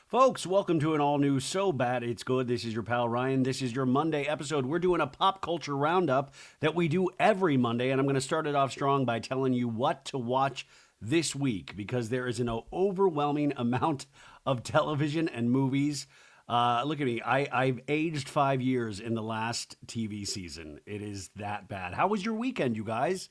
Folks, welcome to an all new So Bad It's Good. This is your pal Ryan. This is your Monday episode. We're doing a pop culture roundup that we do every Monday, and I'm going to start it off strong by telling you what to watch this week because there is an overwhelming amount of television and movies. Look at me. I've aged 5 years in the last TV season. It is that bad. How was your weekend, you guys?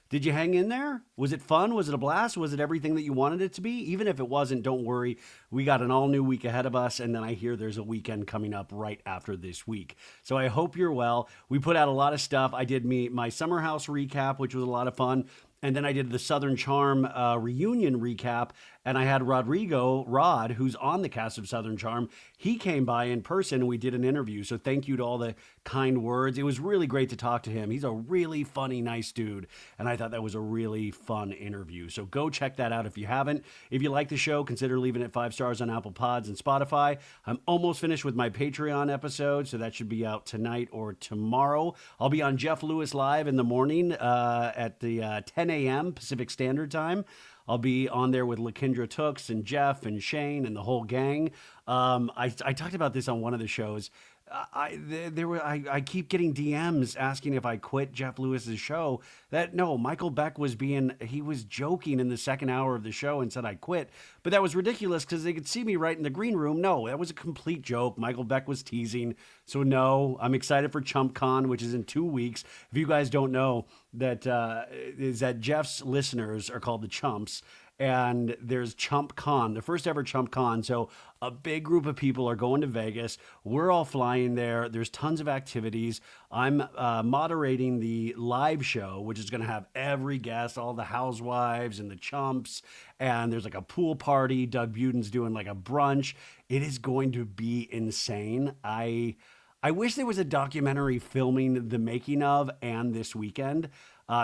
Did you hang in there? Was it fun? Was it a blast? Was it everything that you wanted it to be? Even if it wasn't, don't worry. We got an all new week ahead of us, and then I hear there's a weekend coming up right after this week. So I hope you're well. We put out a lot of stuff. I did my summer house recap, which was a lot of fun. And then I did the Southern Charm reunion recap, and I had Rod, who's on the cast of Southern Charm. He came by in person, and we did an interview. So thank you to all the kind words. It was really great to talk to him. He's a really funny, nice dude, and I thought that was a really fun interview. So go check that out if you haven't. If you like the show, consider leaving it 5 stars on Apple Pods and Spotify. I'm almost finished with my Patreon episode, so that should be out tonight or tomorrow. I'll be on Jeff Lewis Live in the morning at the 10 a.m. Pacific Standard Time. I'll be on there with LaKendra Tooks and Jeff and Shane and the whole gang. I talked about this on one of the shows. I keep getting DMs asking if I quit Jeff Lewis's show. Michael Beck he was joking in the second hour of the show and said I quit, but that was ridiculous because they could see me right in the green room. No, that was a complete joke. Michael Beck was teasing. So no, I'm excited for ChumpCon, which is in 2 weeks. If you guys don't know is that Jeff's listeners are called the Chumps. And there's ChumpCon, the first ever ChumpCon. So a big group of people are going to Vegas. We're all flying there. There's tons of activities. I'm moderating the live show, which is going to have every guest, all the housewives and the chumps. And there's like a pool party. Doug Buden's doing like a brunch. It is going to be insane. I wish there was a documentary filming the making of and this weekend.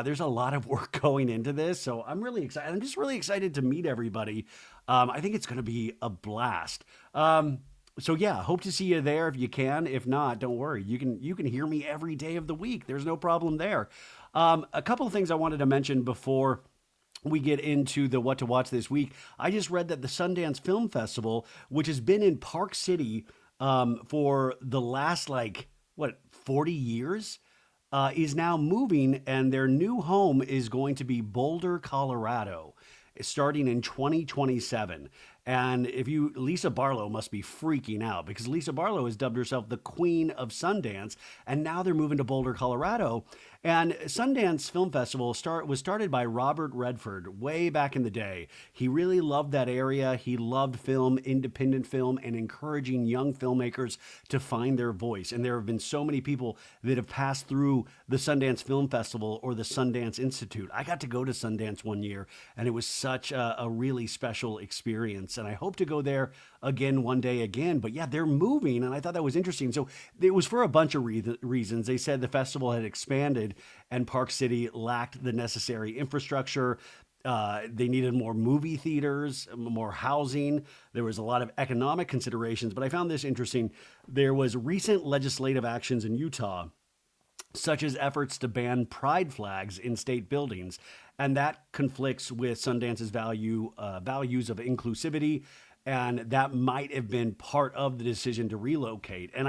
There's a lot of work going into this, so I'm really excited. I'm just really excited to meet everybody. I think it's going to be a blast. So yeah, hope to see you there if you can. If not, don't worry. You can hear me every day of the week. There's no problem there. A couple of things I wanted to mention before we get into the what to watch this week. I just read that the Sundance Film Festival, which has been in Park City for the last 40 years, is now moving, and their new home is going to be Boulder, Colorado, starting in 2027. And Lisa Barlow must be freaking out because Lisa Barlow has dubbed herself the Queen of Sundance, and now they're moving to Boulder, Colorado. And Sundance Film Festival was started by Robert Redford way back in the day. He really loved that area. He loved film, independent film, and encouraging young filmmakers to find their voice. And there have been so many people that have passed through the Sundance Film Festival or the Sundance Institute. I got to go to Sundance one year, and it was such a really special experience. And I hope to go there again one day again. But yeah, they're moving, and I thought that was interesting. So it was for a bunch of reasons. They said the festival had expanded and Park City lacked the necessary infrastructure. They needed more movie theaters, more housing. There was a lot of economic considerations, but I found this interesting. There was recent legislative actions in Utah, such as efforts to ban pride flags in state buildings, and that conflicts with Sundance's values of inclusivity, and that might have been part of the decision to relocate. And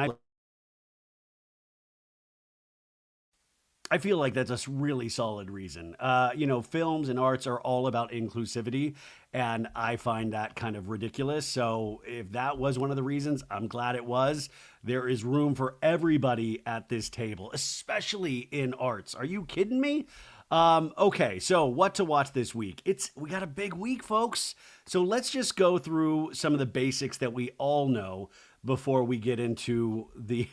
I feel like that's a really solid reason. Films and arts are all about inclusivity, and I find that kind of ridiculous. So if that was one of the reasons, I'm glad it was. There is room for everybody at this table, especially in arts. Are you kidding me? Okay, so what to watch this week? We got a big week, folks. So let's just go through some of the basics that we all know before we get into the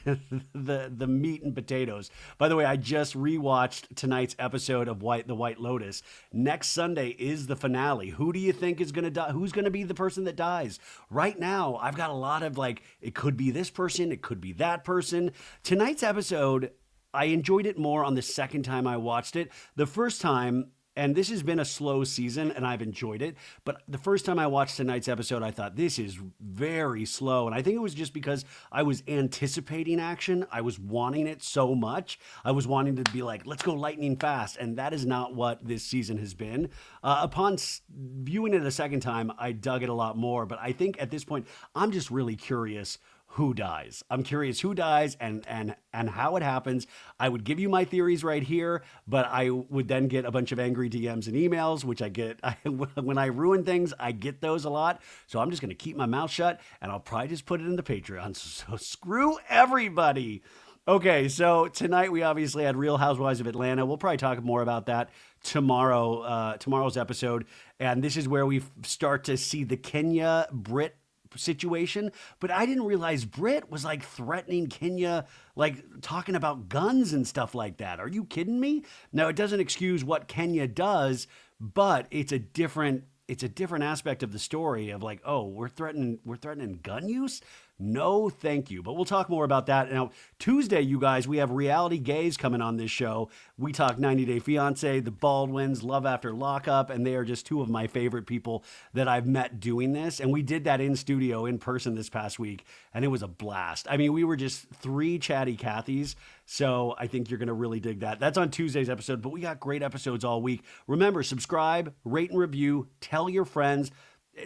the meat and potatoes. By the way, I just rewatched tonight's episode of The White Lotus. Next Sunday is the finale. Who do you think is going to die? Who's going to be the person that dies? Right now, I've got a lot of it could be this person, it could be that person. Tonight's episode, I enjoyed it more on the second time I watched it. The first time, And this has been a slow season and I've enjoyed it. But the first time I watched tonight's episode, I thought this is very slow. And I think it was just because I was anticipating action. I was wanting it so much. I was wanting to be like, let's go lightning fast. And that is not what this season has been. Upon viewing it a second time, I dug it a lot more. But I think at this point, I'm just really curious who dies. I'm curious who dies and how it happens. I would give you my theories right here, but I would then get a bunch of angry DMs and emails, which I get when I ruin things. I get those a lot, so I'm just going to keep my mouth shut, and I'll probably just put it in the Patreon. So screw everybody. Okay, so tonight we obviously had Real Housewives of Atlanta. We'll probably talk more about that tomorrow's episode, and this is where we start to see the Kenya Brit situation. But I didn't realize Britt was like threatening Kenya, like talking about guns and stuff like that. Are you kidding me? Now, it doesn't excuse what Kenya does, but it's a different aspect of the story of like, oh, we're threatening gun use. No, thank you. But we'll talk more about that. Now, Tuesday, you guys, we have Reality Gays coming on this show. We talk 90 Day Fiance, The Baldwins, Love After Lockup, and they are just two of my favorite people that I've met doing this. And we did that in studio, in person this past week, and it was a blast. I mean, we were just three chatty Cathys, so I think you're going to really dig that. That's on Tuesday's episode, but we got great episodes all week. Remember, subscribe, rate and review, tell your friends.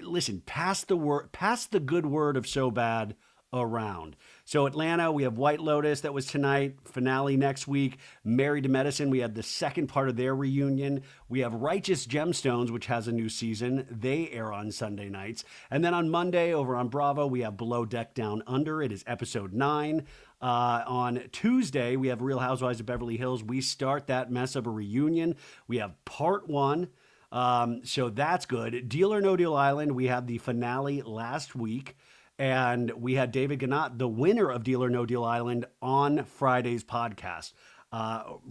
Listen, pass the good word of So Bad around. So Atlanta, we have White Lotus, that was tonight, finale next week. Married to Medicine, we had the second part of their reunion. We have Righteous Gemstones, which has a new season. They air on Sunday nights. And then on Monday over on Bravo, we have Below Deck Down Under. It is episode 9. On Tuesday, we have Real Housewives of Beverly Hills. We start that mess of a reunion. We have part 1. So that's good. Deal or No Deal Island, we had the finale last week, and we had David Gannat, the winner of Deal or No Deal Island, on Friday's podcast.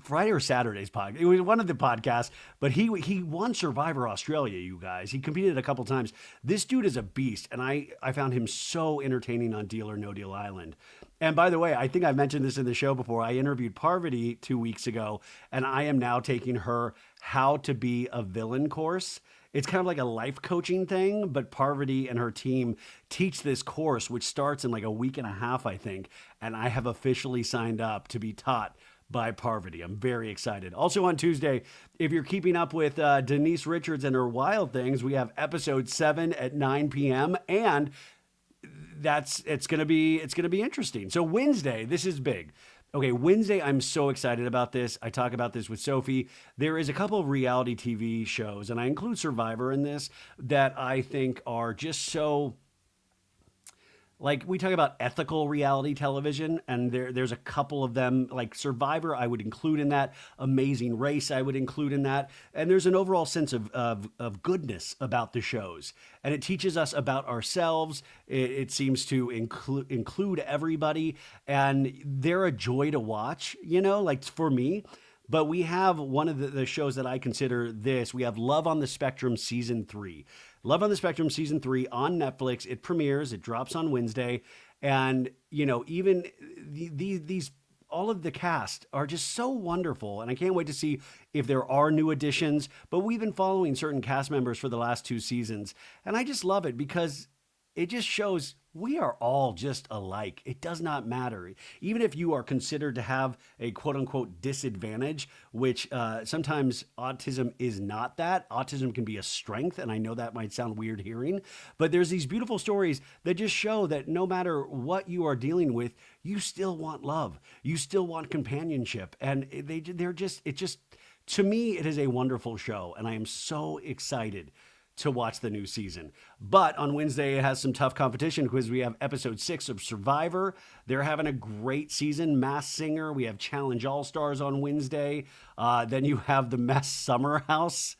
Friday or Saturday's podcast. It was one of the podcasts, but he won Survivor Australia, you guys. He competed a couple times. This dude is a beast, and I found him so entertaining on Deal or No Deal Island. And by the way, I think I mentioned this in the show before. I interviewed Parvati 2 weeks ago, and I am now taking her How to Be a Villain course. It's kind of like a life coaching thing, but Parvati and her team teach this course, which starts in like a week and a half, I think. And I have officially signed up to be taught by Parvati. I'm very excited. Also on Tuesday, if you're keeping up with Denise Richards and her wild things, we have episode 7 at 9 p.m. and it's going to be interesting. So Wednesday, this is big. Okay, Wednesday, I'm so excited about this. I talk about this with Sophie. There is a couple of reality TV shows, and I include Survivor in this, that I think are just so, like, we talk about ethical reality television, and there's a couple of them, like Survivor, I would include in that. Amazing Race, I would include in that. And there's an overall sense of goodness about the shows. And it teaches us about ourselves. It seems to include everybody. And they're a joy to watch, like for me. But we have one of the shows that I consider this. We have Love on the Spectrum Season 3. Love on the Spectrum Season 3 on Netflix. It premieres. It drops on Wednesday. And, even these all of the cast are just so wonderful. And I can't wait to see if there are new additions. But we've been following certain cast members for the last 2 seasons. And I just love it because it just shows we are all just alike. It does not matter. Even if you are considered to have a quote unquote disadvantage, which sometimes autism is not that. Autism can be a strength, and I know that might sound weird hearing, but there's these beautiful stories that just show that no matter what you are dealing with, you still want love. You still want companionship. And to me, it is a wonderful show, and I am so excited to watch the new season. But on Wednesday, it has some tough competition because we have episode 6 of Survivor. They're having a great season. Masked Singer. We have Challenge All-Stars on Wednesday. Then you have the Mess Summer House.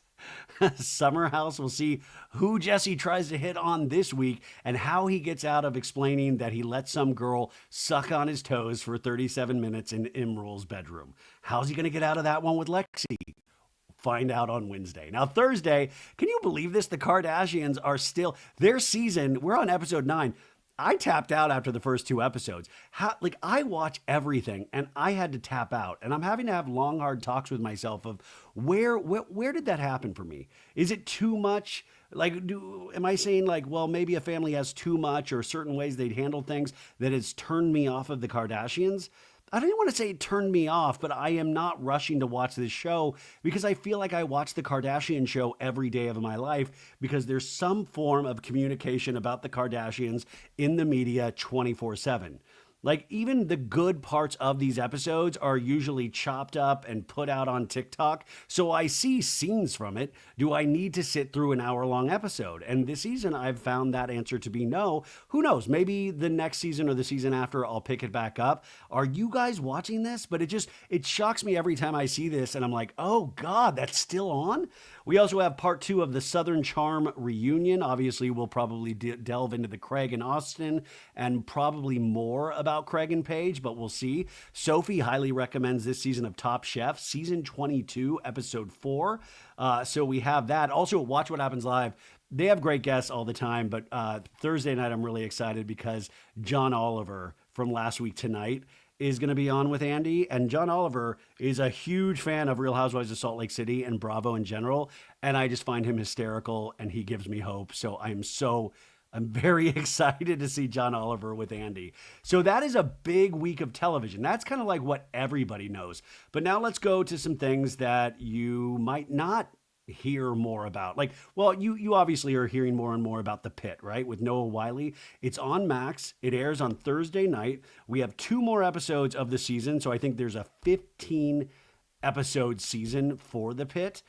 Summer House. We'll see who Jesse tries to hit on this week and how he gets out of explaining that he let some girl suck on his toes for 37 minutes in Imrul's bedroom. How's he going to get out of that one with Lexi? Find out on Wednesday. Now, Thursday, can you believe this? The Kardashians are still, their season, we're on episode 9. I tapped out after the first two episodes. How, like, I watch everything and I had to tap out, and I'm having to have long, hard talks with myself of where did that happen for me? Is it too much? Like, am I saying like, well, maybe a family has too much or certain ways they'd handle things that has turned me off of the Kardashians? I don't even want to say it turned me off, but I am not rushing to watch this show because I feel like I watch the Kardashian show every day of my life because there's some form of communication about the Kardashians in the media 24/7. Like, even the good parts of these episodes are usually chopped up and put out on TikTok. So I see scenes from it. Do I need to sit through an hour long episode? And this season, I've found that answer to be no. Who knows? Maybe the next season or the season after, I'll pick it back up. Are you guys watching this? But it shocks me every time I see this. And I'm like, oh God, that's still on? We also have part two of the Southern Charm reunion. Obviously, we'll probably delve into the Craig and Austin and probably more about Craig and Paige, but we'll see. Sophie highly recommends this season of Top Chef, season 22, episode 4. So we have that. Also, Watch What Happens Live. They have great guests all the time, but Thursday night I'm really excited because John Oliver from Last Week Tonight is going to be on with Andy. And John Oliver is a huge fan of Real Housewives of Salt Lake City and Bravo in general. And I just find him hysterical and he gives me hope. So I'm very excited to see John Oliver with Andy. So that is a big week of television. That's kind of like what everybody knows. But now let's go to some things that you might not hear more about. Like, well, you obviously are hearing more and more about The Pit, right? With Noah Wiley. It's on Max. It airs on Thursday night. We have 2 more episodes of the season. So I think there's a 15 episode season for The Pit.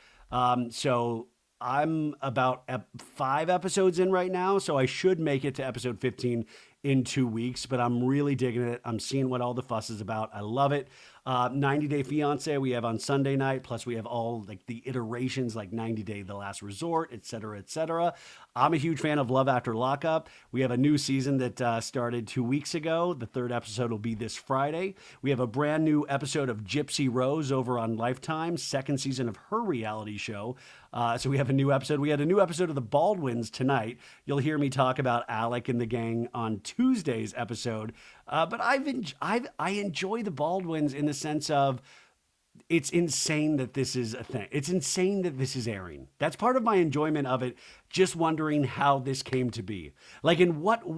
So I'm about 5 episodes in right now, so I should make it to episode 15 in 2 weeks, but I'm really digging it. I'm seeing what all the fuss is about. I love it. 90 Day Fiance we have on Sunday night, plus we have all like the iterations like 90 Day The Last Resort, et cetera, et cetera. I'm a huge fan of Love After Lockup. We have a new season that started 2 weeks ago. The 3rd episode will be this Friday. We have a brand new episode of Gypsy Rose over on Lifetime, 2nd season of her reality show. So we have a new episode. We had a new episode of The Baldwins tonight. You'll hear me talk about Alec and the gang on Tuesday's episode. But I enjoy The Baldwins in the sense of it's insane that this is a thing. It's insane that this is airing. That's part of my enjoyment of it. Just wondering how this came to be. Like,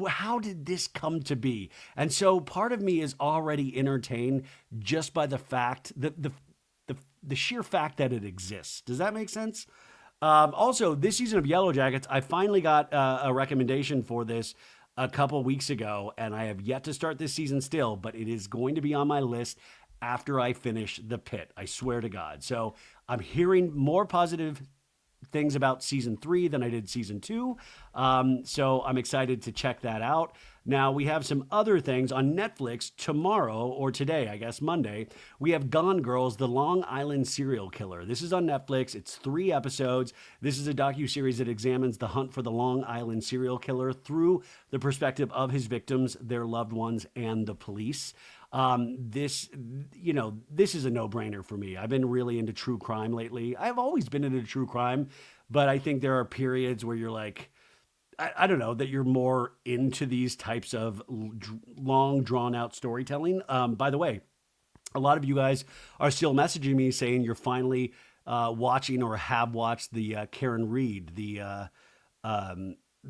how did this come to be? And so part of me is already entertained just by the fact that the sheer fact that it exists. Does that make sense? Also, this season of Yellow Jackets, I finally got a recommendation for this a couple weeks ago, and I have yet to start this season still, but it is going to be on my list after I finish The Pit. I swear to God. So I'm hearing more positive things about season 3 than I did season 2. So I'm excited to check that out. Now we have some other things on Netflix tomorrow, or today, I guess, Monday. We have Gone Girls, The Long Island Serial Killer. This is on Netflix. It's 3 episodes. This is a docuseries that examines the hunt for the Long Island serial killer through the perspective of his victims, their loved ones, and the police. This is a no-brainer for me. I've been really into true crime lately. I've always been into true crime, but I think there are periods where you're like, I don't know, that you're more into these types of long, drawn-out storytelling. By the way, a lot of you guys are still messaging me saying you're finally watching or have watched the Karen Reed, the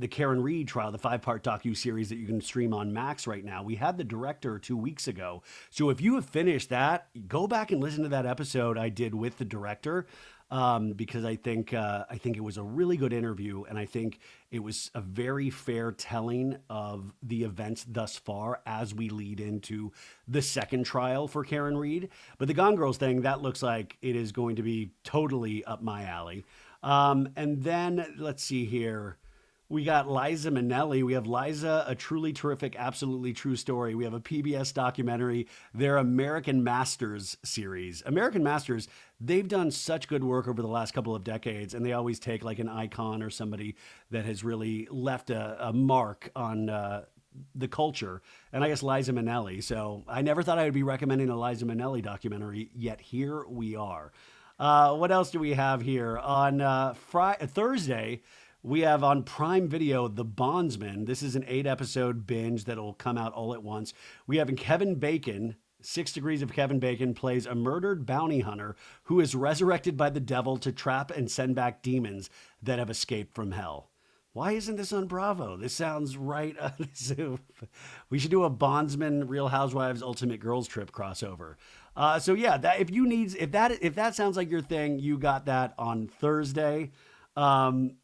Karen Reed trial, the 5-part docu-series that you can stream on Max right now. We had the director 2 weeks ago. So if you have finished that, go back and listen to that episode I did with the director. Because I think it was a really good interview, and I think it was a very fair telling of the events thus far as we lead into the second trial for Karen Reed. But the Gone Girls thing, that looks like it is going to be totally up my alley. And then let's see here. We got Liza Minnelli. We have Liza, a truly terrific, absolutely true story. We have a PBS documentary, their American Masters series. American Masters, they've done such good work over the last couple of decades, and they always take like an icon or somebody that has really left a mark on the culture. And I guess Liza Minnelli. So I never thought I would be recommending a Liza Minnelli documentary, yet here we are. What else do we have here? On Thursday, We have on Prime Video The Bondsman. This is an 8 episode binge that'll come out all at once. We have Kevin Bacon. 6 Degrees of Kevin Bacon plays a murdered bounty hunter who is resurrected by the devil to trap and send back demons that have escaped from hell. Why isn't this on Bravo? This sounds right. We should do a Bondsman Real Housewives Ultimate Girls Trip crossover. So yeah, that if that sounds like your thing, you got that on Thursday. Um,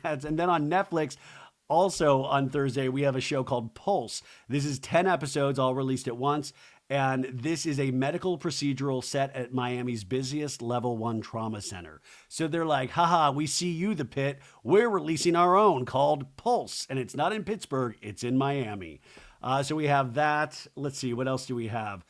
and then on Netflix, also on Thursday, we have a show called Pulse. This is 10 episodes all released at once. And this is a medical procedural set at Miami's busiest level one trauma center. So they're like, haha, we see you, the pit. We're releasing our own called Pulse. And it's not in Pittsburgh, it's in Miami. So we have that. Let's see, what else do we have?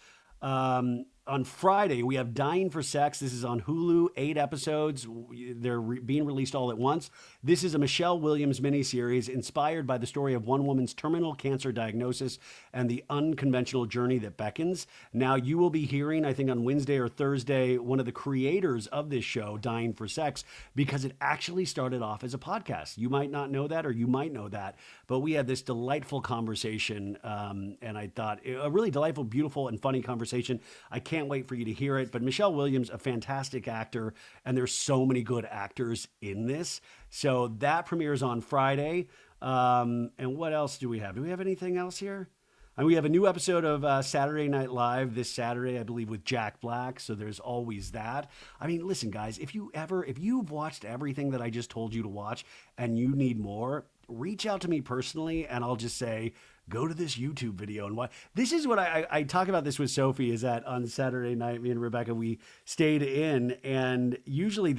On Friday, we have Dying for Sex. This is on Hulu, 8 episodes. They're being released all at once. This is a Michelle Williams miniseries inspired by the story of one woman's terminal cancer diagnosis and the unconventional journey that beckons. Now, you will be hearing, I think on Wednesday or Thursday, one of the creators of this show, Dying for Sex, because it actually started off as a podcast. You might not know that, or you might know that, but we had this delightful conversation, and I thought a really delightful, beautiful, and funny conversation. I can't wait for you to hear it. But Michelle Williams, a fantastic actor, and there's so many good actors in this. So that premieres on Friday. And what else do we have? Do we have anything else here? And we have a new episode of Saturday Night Live this Saturday, I believe, with Jack Black. So there's always that. I mean, listen, guys, if you've watched everything that I just told you to watch and you need more, reach out to me personally, and I'll just say, go to this YouTube video and watch. This is what I talk about this with Sophie, is that on Saturday night, me and Rebecca, we stayed in, and usually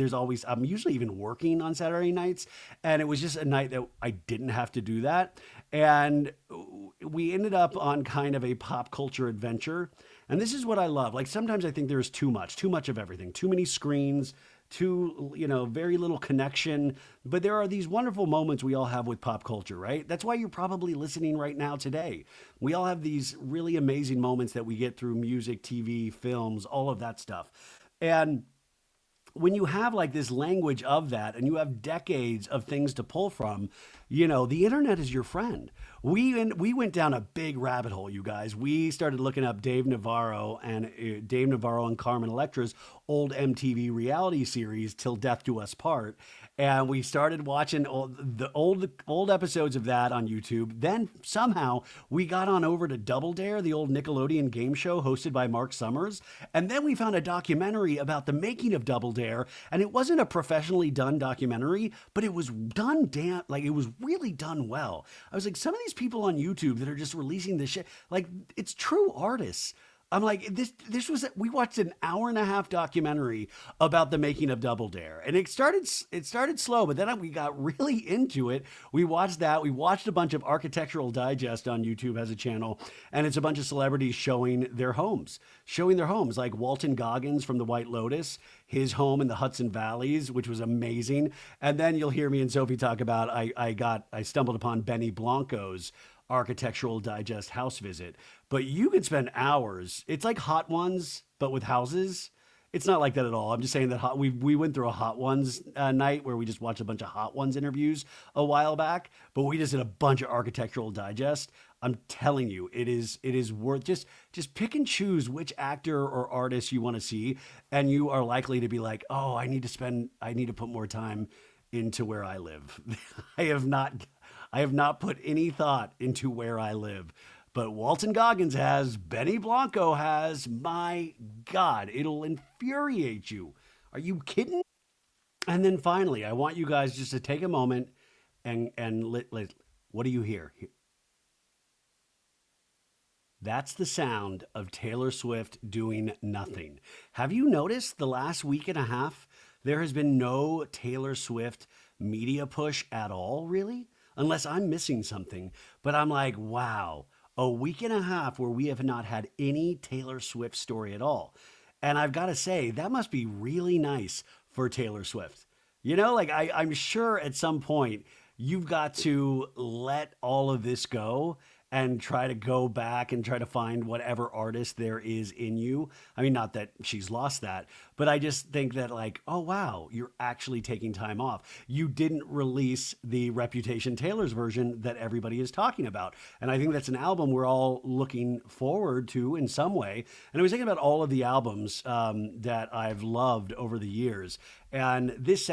I'm usually even working on Saturday nights. And it was just a night that I didn't have to do that. And we ended up on kind of a pop culture adventure. And this is what I love. Like sometimes I think there's too much of everything, too many screens, too, very little connection. But there are these wonderful moments we all have with pop culture, right? That's why you're probably listening right now today. We all have these really amazing moments that we get through music, TV, films, all of that stuff. And when you have like this language of that and you have decades of things to pull from, the internet is your friend. We went down a big rabbit hole, you guys. We started looking up Dave Navarro and Carmen Electra's old MTV reality series, Till Death Do Us Part. And we started watching the old episodes of that on YouTube. Then somehow we got on over to Double Dare, the old Nickelodeon game show hosted by Mark Summers. And then we found a documentary about the making of Double Dare. And it wasn't a professionally done documentary, but it was done it was really done well. I was like, some of these people on YouTube that are just releasing this shit, like it's true artists. I'm like, we watched an hour and a half documentary about the making of Double Dare. And it started slow, but then we got really into it. We watched that. We watched a bunch of Architectural Digest on YouTube as a channel. And it's a bunch of celebrities showing their homes, like Walton Goggins from The White Lotus, his home in the Hudson Valleys, which was amazing. And then you'll hear me and Sophie talk about, I stumbled upon Benny Blanco's Architectural Digest house visit. But you could spend hours. It's like Hot Ones, but with houses. It's not like that at all. I'm just saying that we went through a Hot Ones night where we just watched a bunch of Hot Ones interviews a while back, but we just did a bunch of Architectural Digest. I'm telling you, it is worth just pick and choose which actor or artist you want to see, and you are likely to be like, oh, I need to put more time into where I live. I have not put any thought into where I live. But Walton Goggins has, Benny Blanco has. My God, it'll infuriate you. Are you kidding? And then finally, I want you guys just to take a moment and what do you hear? That's the sound of Taylor Swift doing nothing. Have you noticed the last week and a half, there has been no Taylor Swift media push at all, really? Unless I'm missing something. But I'm like, wow, a week and a half where we have not had any Taylor Swift story at all. And I've got to say, that must be really nice for Taylor Swift. I'm sure at some point you've got to let all of this go and try to go back and try to find whatever artist there is in you. I mean, not that she's lost that, but I just think that, like, oh wow, you're actually taking time off. You didn't release the Reputation Taylor's version that everybody is talking about. And I think that's an album we're all looking forward to in some way. And I was thinking about all of the albums that I've loved over the years. And this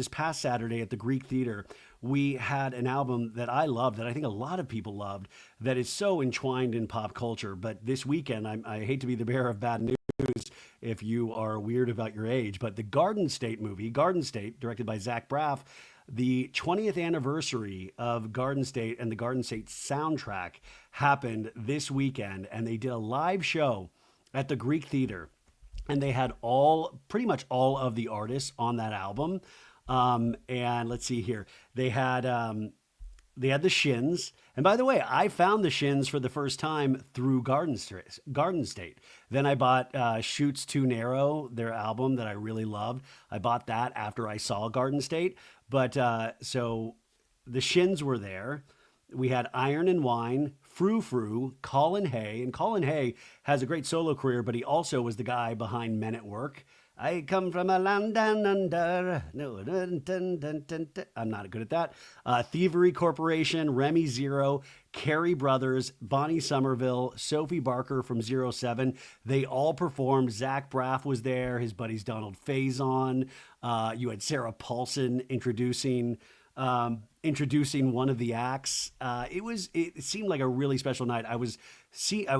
past Saturday at the Greek Theater, we had an album that I loved, that I think a lot of people loved, that is so entwined in pop culture. But this weekend, I hate to be the bearer of bad news if you are weird about your age, but the Garden State movie, Garden State, directed by Zach Braff, the 20th anniversary of Garden State and the Garden State soundtrack happened this weekend, and they did a live show at the Greek Theater, and they had pretty much all of the artists on that album. And let's see here, they had the Shins. And by the way, I found the Shins for the first time through Garden State. Then I bought Shoots Too Narrow, their album that I really loved. I bought that after I saw Garden State. But so the Shins were there. We had Iron and Wine, Frou Frou, Colin Hay. And Colin Hay has a great solo career, but he also was the guy behind Men at Work. I come from a land down under. No, dun, dun, dun, dun, dun. I'm not good at that. Thievery Corporation, Remy Zero, Carey Brothers, Bonnie Somerville, Sophie Barker from Zero 07. They all performed. Zach Braff was there. His buddies Donald Faison. You had Sarah Paulson introducing one of the acts. It seemed like a really special night. I was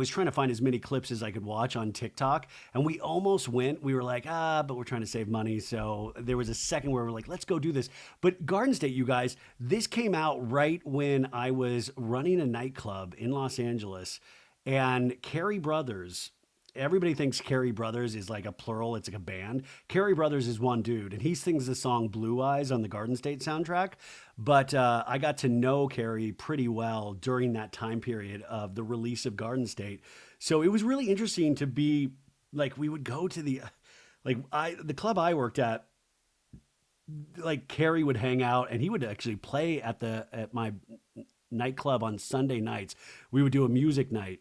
trying to find as many clips as I could watch on TikTok, and we almost went. We were like, but we're trying to save money. So there was a second where we're like, let's go do this. But Garden State, you guys, this came out right when I was running a nightclub in Los Angeles, and Carey Brothers. Everybody thinks Carey Brothers is like a plural. It's like a band. Carey Brothers is one dude, and he sings the song Blue Eyes on the Garden State soundtrack. But I got to know Carey pretty well during that time period of the release of Garden State. So it was really interesting to be like, we would go to the club I worked at, like Carey would hang out, and he would actually play at my nightclub on Sunday nights. We would do a music night.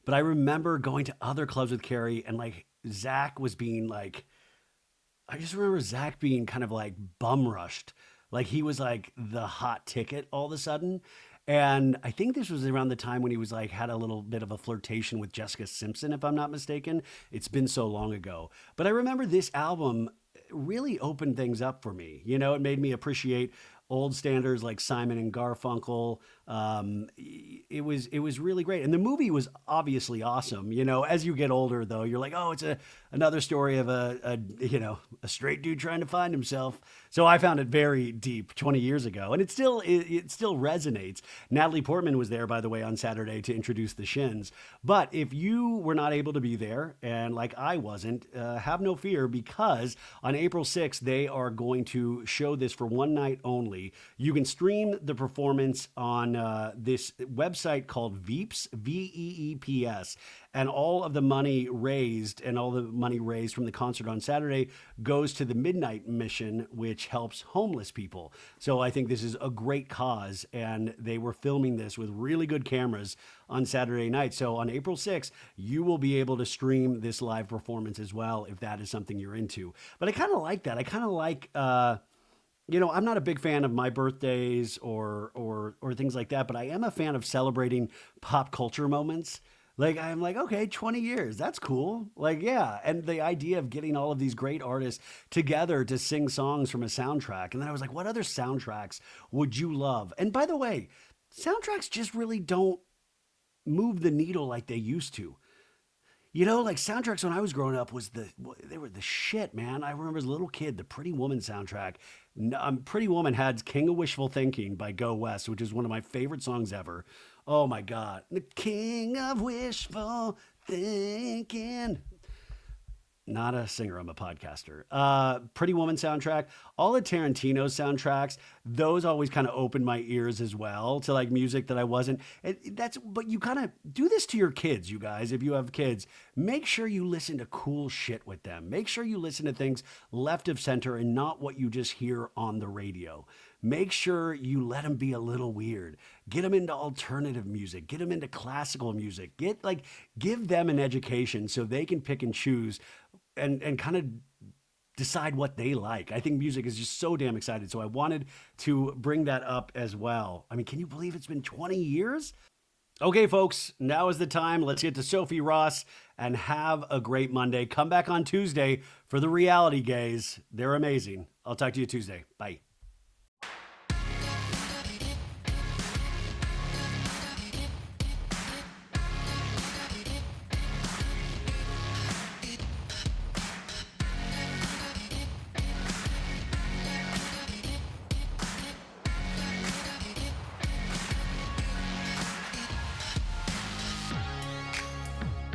But I remember going to other clubs with Carey, and like Zach was being like, I just remember Zach being kind of like bum rushed. Like he was like the hot ticket all of a sudden. And I think this was around the time when he was like, had a little bit of a flirtation with Jessica Simpson, if I'm not mistaken. It's been so long ago. But I remember this album really opened things up for me. You know, it made me appreciate old standards like Simon and Garfunkel. It was really great, and the movie was obviously awesome. You know, as you get older, though, you're like, oh, it's another story of a straight dude trying to find himself. So I found it very deep 20 years ago, and it still resonates. Natalie Portman was there, by the way, on Saturday to introduce the Shins. But if you were not able to be there, and like I wasn't, have no fear, because on April 6th they are going to show this for one night only. You can stream the performance on this website called Veeps, Veeps, and all of the money raised from the concert on Saturday goes to the Midnight Mission, which helps homeless people. So I think this is a great cause, and they were filming this with really good cameras on Saturday night. So on April 6th, you will be able to stream this live performance as well, if that is something you're into. But I kind of like that. I kind of like, I'm not a big fan of my birthdays or things like that, but I am a fan of celebrating pop culture moments. Like, I'm like, okay, 20 years, that's cool. Like, yeah. And the idea of getting all of these great artists together to sing songs from a soundtrack. And then I was like, what other soundtracks would you love? And by the way, soundtracks just really don't move the needle like they used to. You know, like soundtracks when I was growing up they were the shit, man. I remember as a little kid, the Pretty Woman soundtrack. Pretty Woman had King of Wishful Thinking by Go West, which is one of my favorite songs ever. Oh my God. The King of Wishful Thinking. Not a singer, I'm a podcaster. Pretty Woman soundtrack, all of Tarantino's soundtracks, those always kind of opened my ears as well to like music that I wasn't. But you kind of do this to your kids, you guys. If you have kids, make sure you listen to cool shit with them. Make sure you listen to things left of center and not what you just hear on the radio. make sure you let them be a little weird. Get them into alternative music, get them into classical music. Give them an education so they can pick and choose and kind of decide what they like. I think music is just so damn excited. So I wanted to bring that up as well. I mean, can you believe it's been 20 years? Okay, folks, now is the time. Let's get to Sophie Ross and have a great Monday. Come back on Tuesday for the reality gays. They're amazing. I'll talk to you Tuesday. Bye.